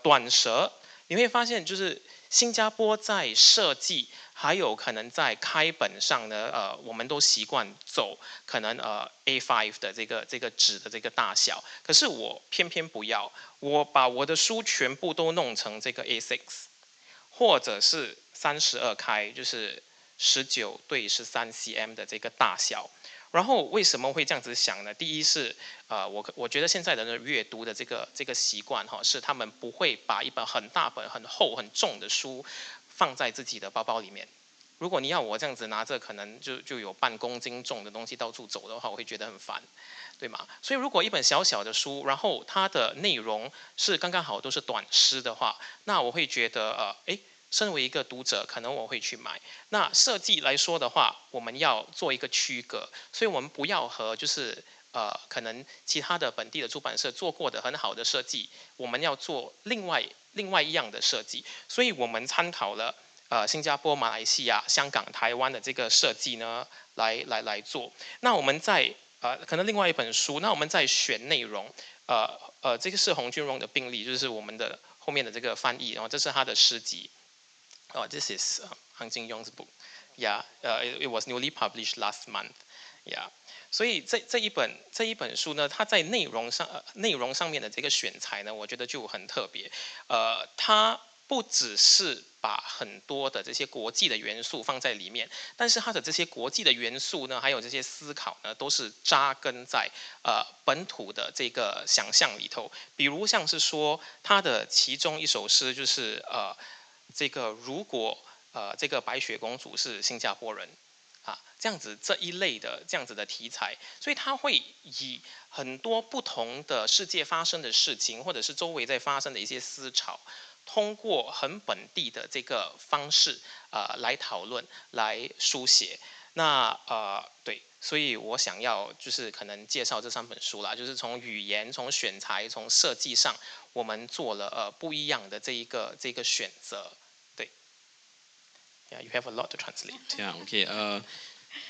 短舌，你会发现就是新加坡在设计，还有可能在开本上呢，我们都习惯走可能A5 的这个纸的这个大小，可是我偏偏不要，我把我的书全部都弄成这个 A6，或者是32开，就是19:13 cm 的这个大小。然后为什么会这样子想呢？第一是我觉得现在的阅读的这个习惯是他们不会把一本很大本、很厚、很重的书放在自己的包包里面。如果你要我这样子拿着可能就有半公斤重的东西到处走的话，我会觉得很烦，对吗？所以如果一本小小的书，然后它的内容是刚刚好都是短诗的话，那我会觉得身为一个读者，可能我会去买。那设计来说的话，我们要做一个区隔，所以我们不要和就是可能其他的本地的出版社做过的很好的设计，我们要做另外一样的设计。所以我们参考了新加坡、马来西亚、香港、台湾的这个设计呢，来做。那我们在可能另外一本书，那我们在选内容，这个是洪俊荣的病例，就是我们的后面的这个翻译，然后这是他的诗集。This is Han Jin Yong's book. Yeah, it was newly published last month. Yeah. 所以这一本书呢，它在内容上面的这个选材呢，我觉得就很特别。它不只是把很多的这些国际的元素放在里面，但是它的这些国际的元素呢，还有这些思考呢，都是扎根在本土的这个想象里头。比如像是说，它的其中一首诗就是这个如果这个白雪公主是新加坡人这样子这一类的这样子的题材，所以它会以很多不同的世界发生的事情，或者是周围在发生的一些思潮，通过很本地的这个方式来讨论、来书写。那对，所以我想要就是可能介绍这3本书啦，就是从语言、从选材、从设计上，我们做了不一样的这个选择。对 ，Yeah, you have a lot to translate. Yeah, okay.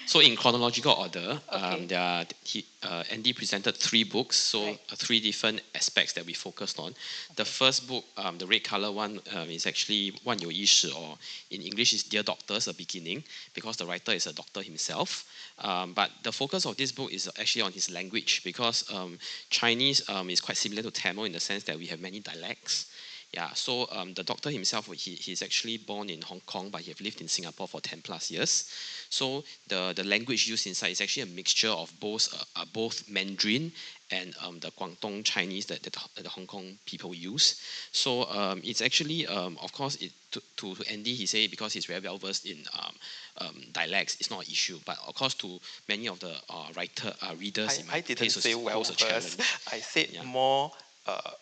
So in chronological order, Okay. Andy presented 3 books, so Right. 3 different aspects that we focused on. The first book, the red color one, is actually 万有意识, or in English is Dear Doctors, a beginning, because the writer is a doctor himself. But the focus of this book is actually on his language, because Chinese is quite similar to Tamil in the sense that we have many dialects. Yeah, so the doctor himself, he's actually born in Hong Kong, but he have lived in Singapore for 10 plus years. So the language used inside is actually a mixture of both Mandarin and the Guangdong Chinese that the Hong Kong people use. So it's actually, of course, to Andy, he say because he's very well versed in dialects, it's not an issue. But of course, to many of the readers, it might didn't say well pose a challenge. I said Yeah. more.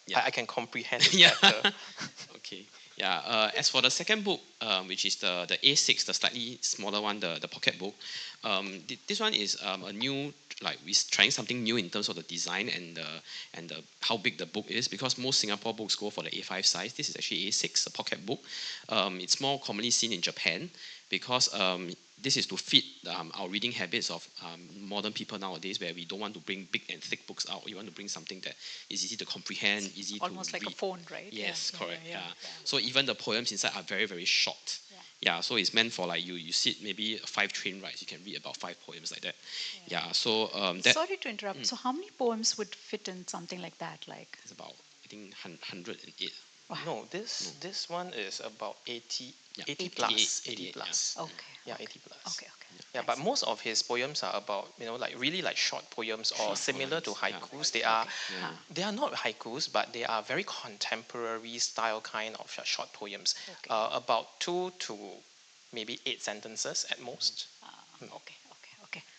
Yeah. I can comprehend it Yeah. better. Okay. Yeah. As for the second book, which is the A6, the slightly smaller one, the pocket book, this one is a new, like we're trying something new in terms of the design and the how big the book is, because most Singapore books go for the A5 size. This is actually A6, a pocket book. It's more commonly seen in Japan because this is to fit our reading habits of modern people nowadays, where we don't want to bring big and thick books out. We want to bring something that is easy to comprehend, easy to read. Almost like a phone, right? Yes, correct. Yeah. So even the poems inside are very, very short. Yeah. So it's meant for like you sit maybe 5 train rides, you can read about 5 poems like that. Yeah. So that Sorry to interrupt. So how many poems would fit in something like that? Like is about, I think, 108. No, this one is about 80, Yeah, 80 88, plus. 80 88, plus. okay. Yeah, okay. 80 plus. Okay. Yeah, but most of his poems are about, like really like short poems or Short similar to poems, yeah. haikus. Yeah. They are not haikus, but they are very contemporary style kind of short poems. Okay. About 2 to maybe 8 sentences at most. Okay.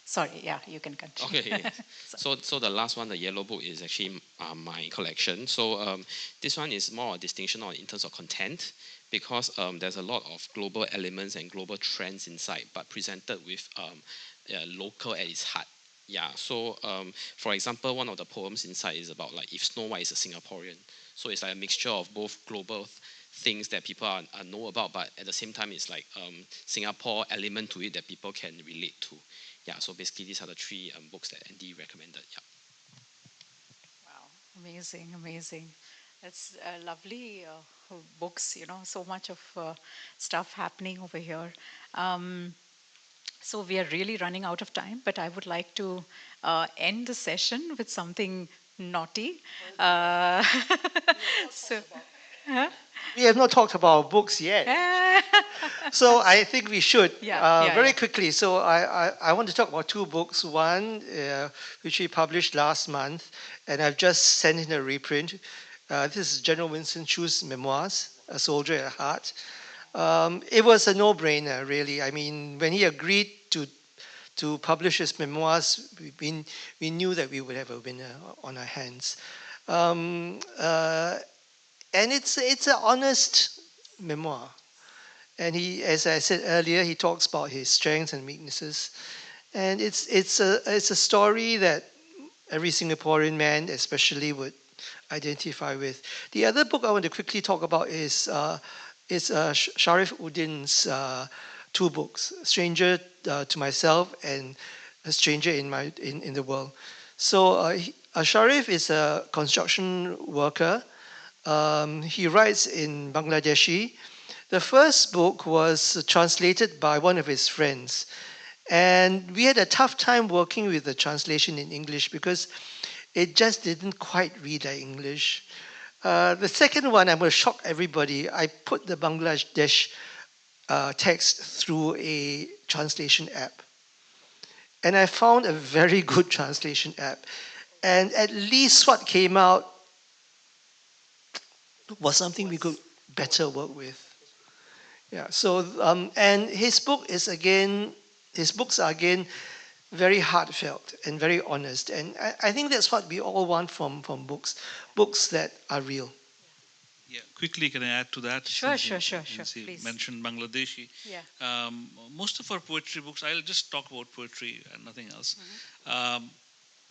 Sorry, yeah, you can continue. Okay. So the last one, the yellow book, is actually my collection. So this one is more a distinction in terms of content, because there's a lot of global elements and global trends inside, but presented with local at its heart. Yeah, so for example, one of the poems inside is about like if Snow White is a Singaporean. So it's like a mixture of both global things that people are know about, but at the same time, it's like Singapore element to it that people can relate to. Yeah, so basically, these are the three books that Andy recommended. Yeah. Wow, amazing, amazing. That's lovely books, so much of stuff happening over here. Um, so we are really running out of time, but I would like to end the session with something naughty. Uh, so, huh? We have not talked about books yet. So I think we should very quickly. So I want to talk about two books. One, which we published last month, and I've just sent in a reprint. This is General Winston Chew's memoirs, A Soldier at Heart. It was a no-brainer, really. I mean, when he agreed to publish his memoirs, we knew that we would have a winner on our hands. And it's an honest memoir. And he, as I said earlier, he talks about his strengths and weaknesses. And it's a story that every Singaporean man, especially, would identify with. The other book I want to quickly talk about is Sharif Uddin's two books, Stranger to Myself and A Stranger in the World. So Sharif is a construction worker. He writes in Bangladeshi. The first book was translated by one of his friends. And we had a tough time working with the translation in English because it just didn't quite read like English. The second one, I'm going to shock everybody. I put the Bangladesh text through a translation app. And I found a very good translation app. And at least what came out was something we could better work with. Yeah. So and his books are again very heartfelt and very honest, and I think that's what we all want from books that are real. Yeah, quickly, can I add to that? Sure, Since you please. mentioned Bangladeshi. Yeah. Most of our poetry books, I'll just talk about poetry and nothing else.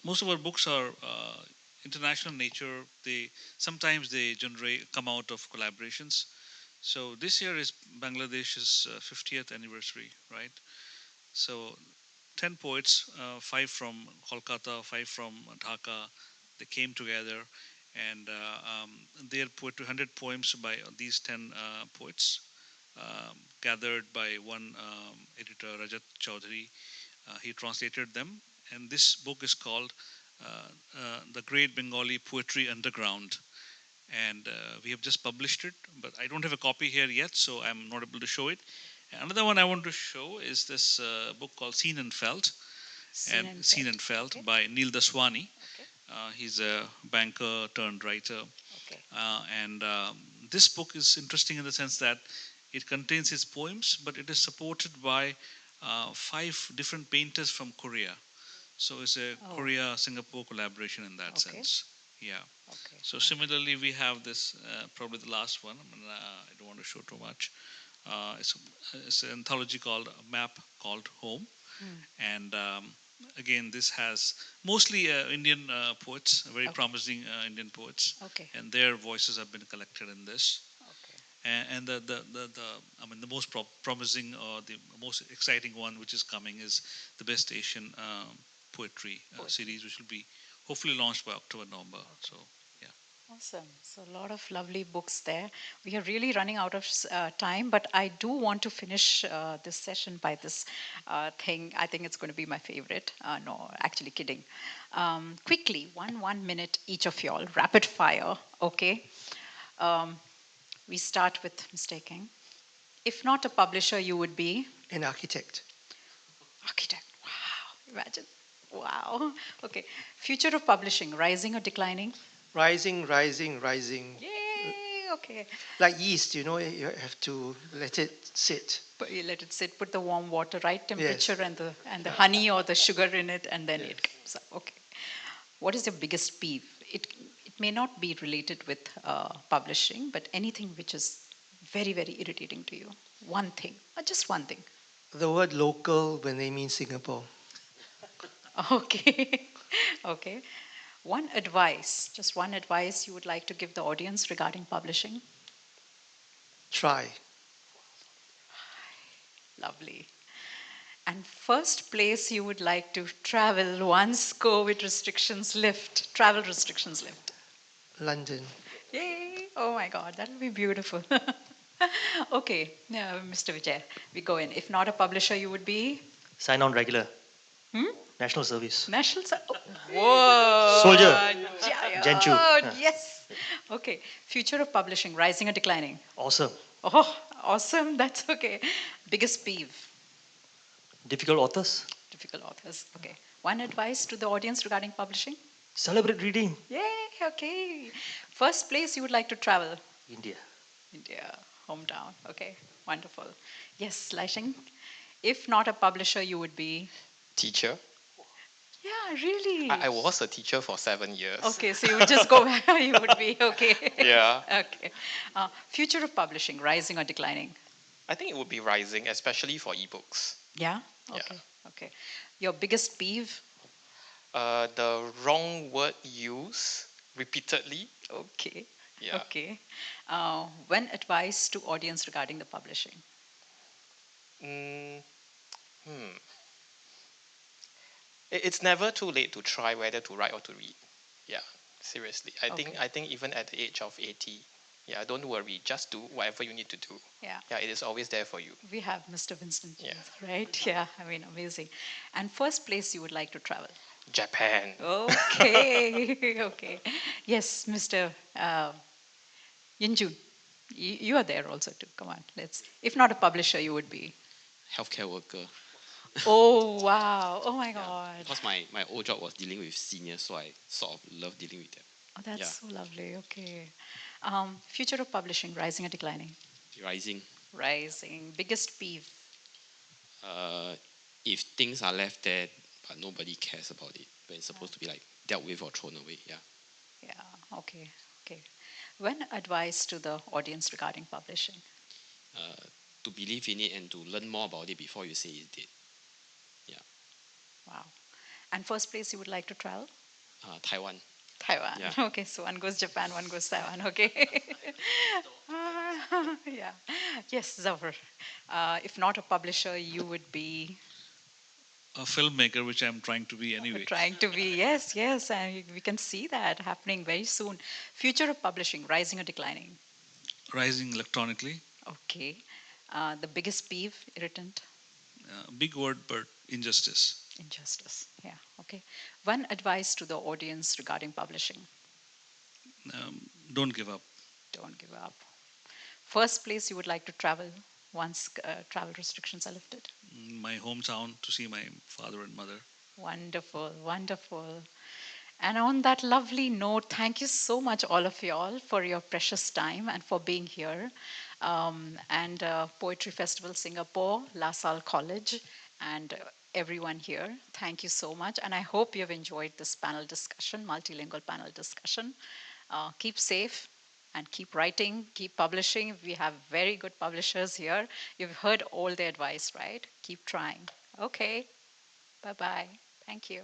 Most of our books are international nature. Sometimes they come out of collaborations. So this year is Bangladesh's 50th anniversary, right? So 10 poets, 5 from Kolkata, 5 from Dhaka, they came together and their poetry, 100 poems by these 10 poets, gathered by one editor, Rajat Chaudhary. He translated them, and this book is called The Great Bengali Poetry Underground. And we have just published it, but I don't have a copy here yet, so I'm not able to show it. Another one I want to show is this book called Seen and Felt, Seen and Felt by Neil Daswani. Okay. He's a banker turned writer. Okay. And this book is interesting in the sense that it contains his poems, but it is supported by 5 different painters from Korea. So it's a Korea-Singapore collaboration in that sense. Yeah. Okay. So similarly, we have this, probably the last one. I don't want to show too much. It's an anthology called A Map Called Home. And again, this has mostly Indian poets, very promising Indian poets. Okay. And their voices have been collected in this. Okay. And the most promising or the most exciting one which is coming is the Best Asian Poetry series, which will be hopefully launched by October, November. So, yeah. Awesome. So a lot of lovely books there. We are really running out of time, but I do want to finish this session by this thing. I think it's going to be my favorite. No, actually kidding. Quickly, 1 minute each of y'all, rapid fire. Okay. We start with Mr. King. If not a publisher, you would be? An architect. Architect. Wow. Imagine. Wow. Okay. Future of publishing, rising or declining? Rising, rising, rising. Yay. Okay. Like yeast, you have to let it sit. But you let it sit, put the warm water, right temperature, and the honey or the sugar in it, and then it comes up. Okay. What is your biggest peeve? It may not be related with publishing, but anything which is very, very irritating to you. One thing, or just one thing. The word local when they mean Singapore. Okay. Okay. One advice, just one advice you would like to give the audience regarding publishing? Try. Lovely. And first place you would like to travel once COVID restrictions lift, travel restrictions lift? London. Yay! Oh my God, that will be beautiful. Okay, Mr. Vijay, we go in. If not a publisher, you would be? Sign on regular. Hmm? National service. National. Whoa! Soldier. Yeah, Genchu. oh, Yeah. yes. Okay. Future of publishing, rising or declining? Awesome. Oh, awesome. That's okay. Biggest peeve? Difficult authors. Difficult authors. Okay. One advice to the audience regarding publishing? Celebrate reading. Yay, okay. First place you would like to travel? India. India, hometown. Okay, wonderful. Yes, Laisheng, if not a publisher, you would be? Teacher. Yeah, really? I was a teacher for 7 years. Okay, so you would just go back, you would be, okay. Yeah. Okay. Future of publishing, rising or declining? I think it would be rising, especially for ebooks. Yeah? Yeah. Okay, okay. Your biggest peeve? The wrong word used repeatedly. Okay. Yeah. Okay. When advice to audience regarding the publishing? Mm, hmm. It's never too late to try whether to write or to read. Yeah, seriously. I think even at the age of 80, yeah, don't worry. Just do whatever you need to do. Yeah. Yeah, it is always there for you. We have Mr. Vincent, Yeah. right? Yeah, I mean, amazing. And first place you would like to travel? Japan. Okay, okay. Yes, Mr. Yinjun, you are there also too. Come on, let's. If not a publisher, you would be. Healthcare worker. Oh wow! Oh my God! Because my old job was dealing with seniors, so I sort of love dealing with them. Oh, that's Yeah. so lovely. Okay. Future of publishing, rising or declining? Rising. Rising. Biggest peeve? Uh, if things are left there but nobody cares about it, when it's supposed to be like dealt with or thrown away, yeah. Yeah. Okay. Okay. When advice to the audience regarding publishing? To believe in it and to learn more about it before you say it's dead. Wow. And first place you would like to travel? Taiwan. Taiwan. Yeah. Okay, so one goes Japan, one goes Taiwan. Okay. Yeah. Yes, Zafar. If not a publisher, you would be A filmmaker, which I'm trying to be anyway. trying to be. Yes, yes, and we can see that happening very soon. Future of publishing, rising or declining? Rising electronically. Okay. The biggest peeve, irritant, Big word, but injustice. injustice. Yeah. Okay. One advice to the audience regarding publishing: Don't give up. don't give up. First place you would like to travel once travel restrictions are lifted? My hometown to see my father and mother. Wonderful, wonderful. And on that lovely note, thank you so much, all of you all, for your precious time and for being here. And Poetry Festival Singapore, La Salle College, and everyone here, thank you so much. And I hope you've enjoyed this panel discussion, multilingual panel discussion. Keep safe and keep writing, keep publishing. We have very good publishers here. You've heard all the advice, right? Keep trying. Okay. Bye bye. Thank you.